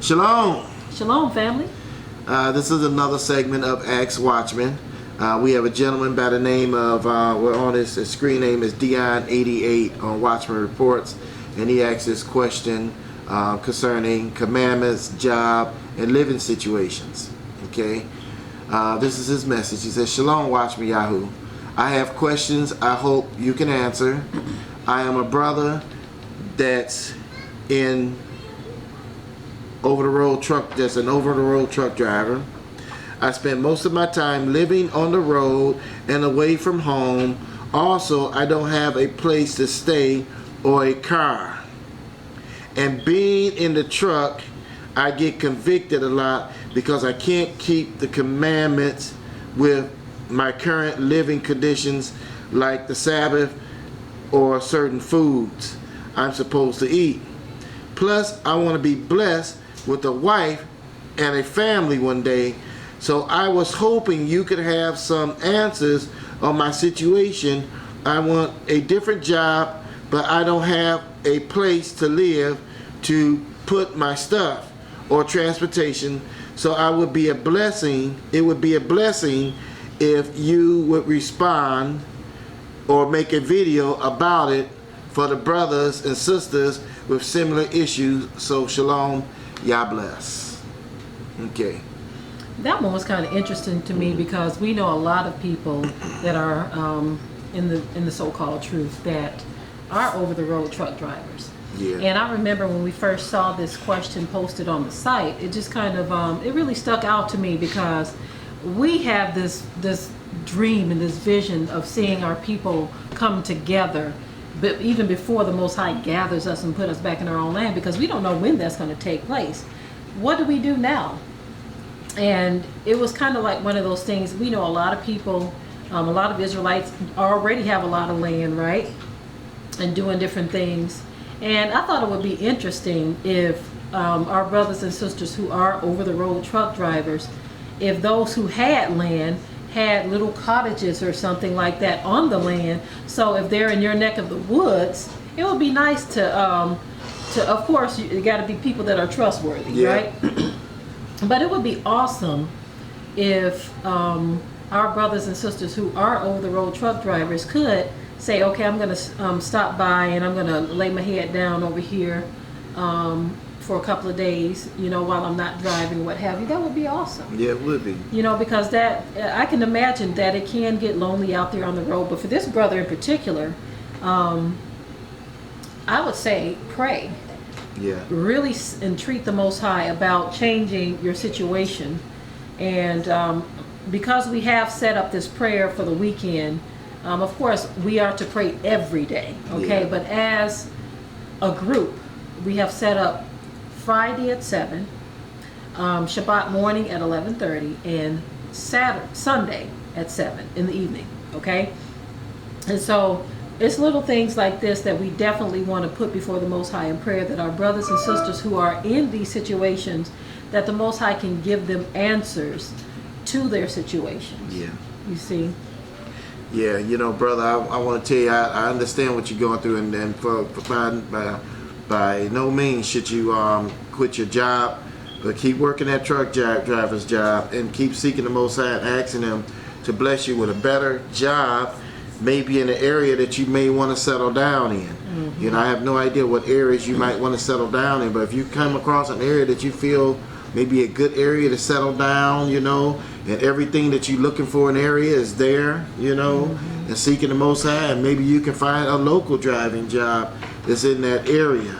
Shalom. Shalom, family. This is another segment of Ask Watchman. We have a gentleman by the name of, on his screen name is Dion88 on Watchman Reports, and he asks this question concerning commandments, job, and living situations. Okay, this is his message. He says, Shalom, Watchman Yahoo. I have questions I hope you can answer. I am a brother that's an over-the-road truck driver. I spend most of my time living on the road and away from home. Also, I don't have a place to stay or a car. And being in the truck, I get convicted a lot because I can't keep the commandments with my current living conditions, like the Sabbath or certain foods I'm supposed to eat. Plus, I want to be blessed with a wife and a family one day. So I was hoping you could have some answers on my situation. I want a different job, but I don't have a place to live to put my stuff or transportation. So I would be a blessing. It would be a blessing if you would respond or make a video about it for the brothers and sisters with similar issues. So shalom, Yah bless. Okay. That one was kind of interesting to me because we know a lot of people that are in the so-called truth that are over-the-road truck drivers. Yeah. And I remember when we first saw this question posted on the site, it just kind of it really stuck out to me because we have this dream and this vision of seeing our people come together, but even before the Most High gathers us and put us back in our own land, because we don't know when that's going to take place. What do we do now? And it was kind of like one of those things. We know a lot of people, a lot of Israelites already have a lot of land, right? And doing different things. And I thought it would be interesting if our brothers and sisters who are over-the-road truck drivers, if those who had land had little cottages or something like that on the land. So if they're in your neck of the woods, it would be nice to of course, you got to be people that are trustworthy, yeah. right? But it would be awesome if our brothers and sisters who are over-the-road truck drivers could say, okay, I'm going to stop by and I'm going to lay my head down over here for a couple of days, while I'm not driving, what have you. That would be awesome. Yeah, it would be. Because that I can imagine that it can get lonely out there on the road. But for this brother in particular, I would say pray. Yeah. Really entreat the Most High about changing your situation. And because we have set up this prayer for the weekend, of course, we are to pray every day, okay? Yeah. But as a group, we have set up Friday at 7, Shabbat morning at 11:30, and Sunday at 7 in the evening, okay? And so it's little things like this that we definitely want to put before the Most High in prayer, that our brothers and sisters who are in these situations, that the Most High can give them answers to their situations. Yeah. You see? Yeah, brother, I want to tell you, I understand what you're going through, and for by no means should you quit your job, but keep working that truck driver's job and keep seeking the Most High and asking Him to bless you with a better job, maybe in an area that you may want to settle down in. Mm-hmm. I have no idea what areas you might want to settle down in, but if you come across an area that you feel maybe a good area to settle down, and everything that you're looking for in an area is there, mm-hmm. and seeking the Most High, and maybe you can find a local driving job that's in that area,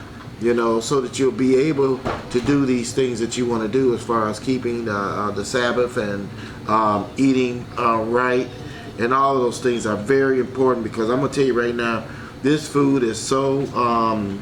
so that you'll be able to do these things that you want to do as far as keeping the Sabbath and eating right. And all of those things are very important, because I'm going to tell you right now, this food is so, mm-hmm.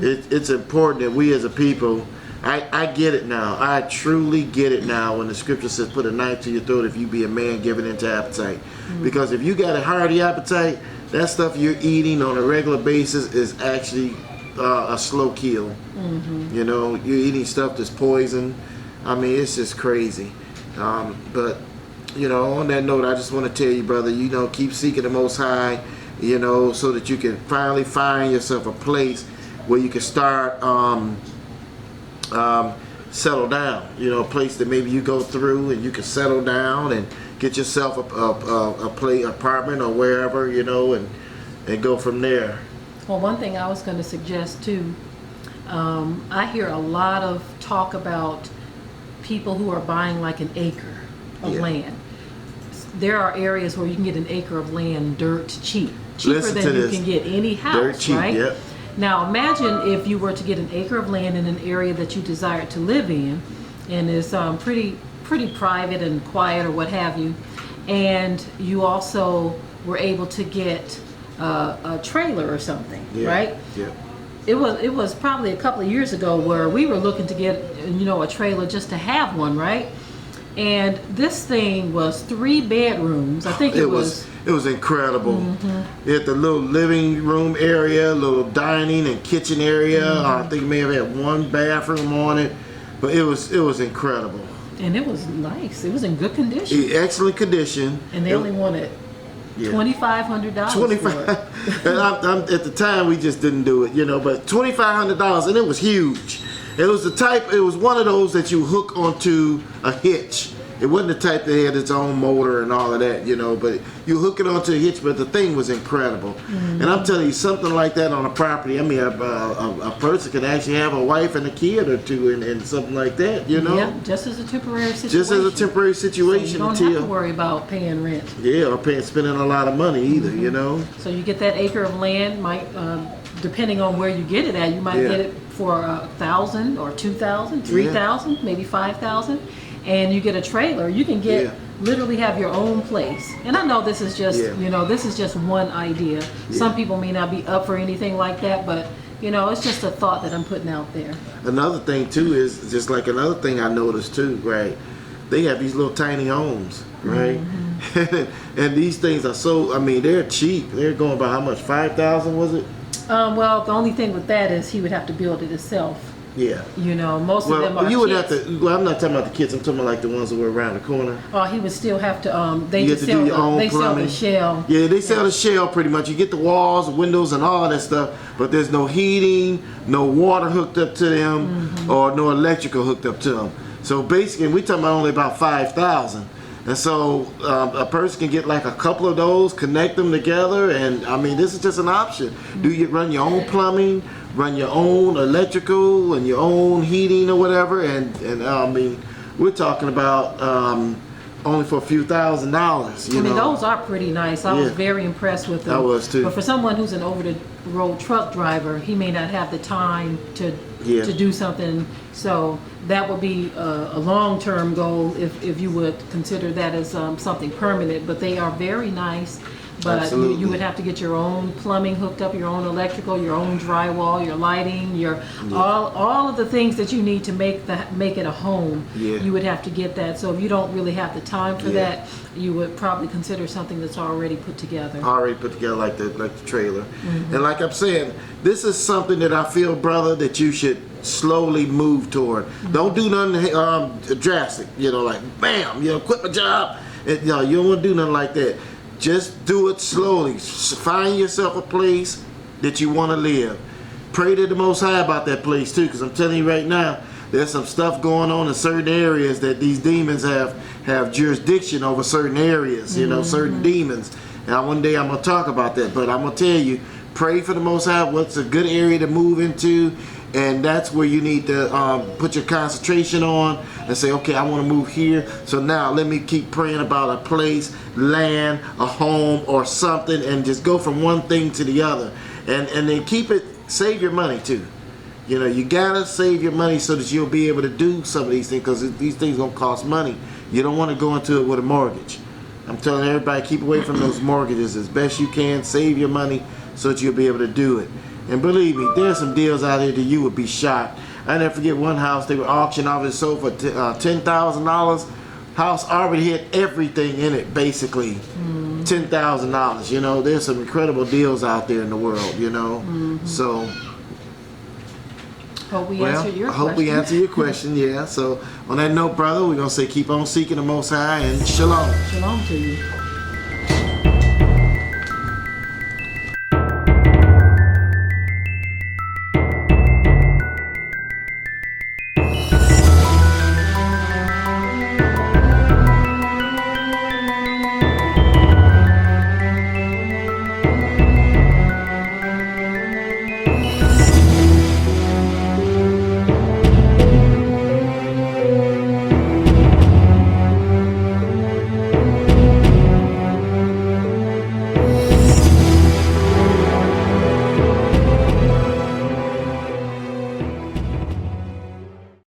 It's important that we as a people, I get it now. I truly get it now when the scripture says put a knife to your throat if you be a man given into appetite. Mm-hmm. Because if you got a hearty appetite, that stuff you're eating on a regular basis is actually a slow kill. Mm-hmm. You're eating stuff that's poison. I mean, it's just crazy. But on that note, I just want to tell you, brother, keep seeking the Most High, so that you can finally find yourself a place where you can start settle down. You know, a place that maybe you go through and you can settle down and get yourself a apartment or wherever, you know, and go from there. Well, one thing I was going to suggest too, I hear a lot of talk about people who are buying like an acre of land. There are areas where you can get an acre of land dirt cheap, cheaper Listen than to you this. can get any house, Dirt cheap, right? yep. Now imagine if you were to get an acre of land in an area that you desired to live in, and is pretty private and quiet or what have you, and you also were able to get a trailer or something, right? Yeah. It was probably a couple of years ago where we were looking to get, you know, a trailer just to have one, right? And this thing was 3 bedrooms. I think it was It was incredible. It had the little living room area, little dining and kitchen area. I think it may have had 1 bathroom on it, but it was incredible. and it was nice. It was in good condition. Excellent condition. And they only wanted $2,500 for it. $2,500. And I'm at the time we just didn't do it, you know. But $2,500, and it was huge. It was the type. It was one of those that you hook onto a hitch. It wasn't the type that had its own motor and all of that, you know. But you hook it onto a hitch. But the thing was incredible. And I'm telling you, something like that on a property. I mean, a person can actually have a wife and a kid or two, and something like that, you know. Yeah, just as a temporary situation. Just as a temporary So situation you don't until have to worry about paying rent. or spending a lot of money either, you know. So you get that acre of land, might depending on where you get it at, you might get it for $1,000 or $2,000, $3,000, maybe $5,000, and you get a trailer. You can get literally have your own place. And I know this is just you know, this is just one idea. Some people may not be up for anything like that, but you know, it's just a thought that I'm putting out there. Another thing too is just like another thing I noticed too, right? They have these little tiny homes, right? And these things are so, I mean, they're cheap. They're going by how much? 5,000 was it? Well, the only thing with that is he would have to build it himself. Yeah. You know, most of them Well, are you would kids. have to. Well, I'm not talking about the kids. I'm talking about like the ones that were around the corner. He would still have to. They You just have to sell do your own they sell plumbing. the shell. Yeah, they sell the shell pretty much. You get the walls, the windows, and all that stuff, but there's no heating, no water hooked up to them, or no electrical hooked up to them. So basically, we're talking about only about 5,000. And so a person can get like a couple of those, connect them together, and I mean, this is just an option. Do you run your own plumbing, run your own electrical, and your own heating or whatever? And I mean, we're talking about only for a few $1,000s. You I mean, know? those are pretty nice. I was very impressed with them. I was too. But for someone who's an over-the-road truck driver, he may not have the time to do something. So that would be a long-term goal if you would consider that as something permanent. But they are very nice. But you would have to get your own plumbing hooked up, your own electrical, your own drywall, your lighting, your all of the things that you need to make it a home. You would have to get that. So if you don't really have the time for that, you would probably consider something that's already put together. Already put together like the trailer. And like I'm saying, this is something that I feel, brother, that you should slowly move toward. Don't do nothing drastic. You know, like bam, you know, quit my job. And, you know, you don't want to do nothing like that. Just do it slowly. Find yourself a place that you want to live. Pray to the Most High about that place too, because I'm telling you right now, there's some stuff going on in certain areas that these demons have jurisdiction over certain areas, you know, certain demons. Now one day I'm going to talk about that, but I'm going to tell you, pray for the Most High, what's a good area to move into, and that's where you need to put your concentration on and say, okay, I want to move here. So now let me keep praying about a place, land, a home, or something, and just go from one thing to the other. And then save your money too. You know, you gotta save your money so that you'll be able to do some of these things, because these things gonna cost money. You don't want to go into it with a mortgage. I'm telling everybody, keep away from those mortgages as best you can. Save your money so that you'll be able to do it. And believe me, there's some deals out here that you would be shocked. I never forget one house they were auctioning off. It sold for $10,000. House already had everything in it, basically. $10,000. You know, there's some incredible deals out there in the world. You know, so. Hope we answered your I hope we question. answer your question. Yeah. So on that note, brother, we're gonna say keep on seeking the Most High, and shalom. Shalom to you.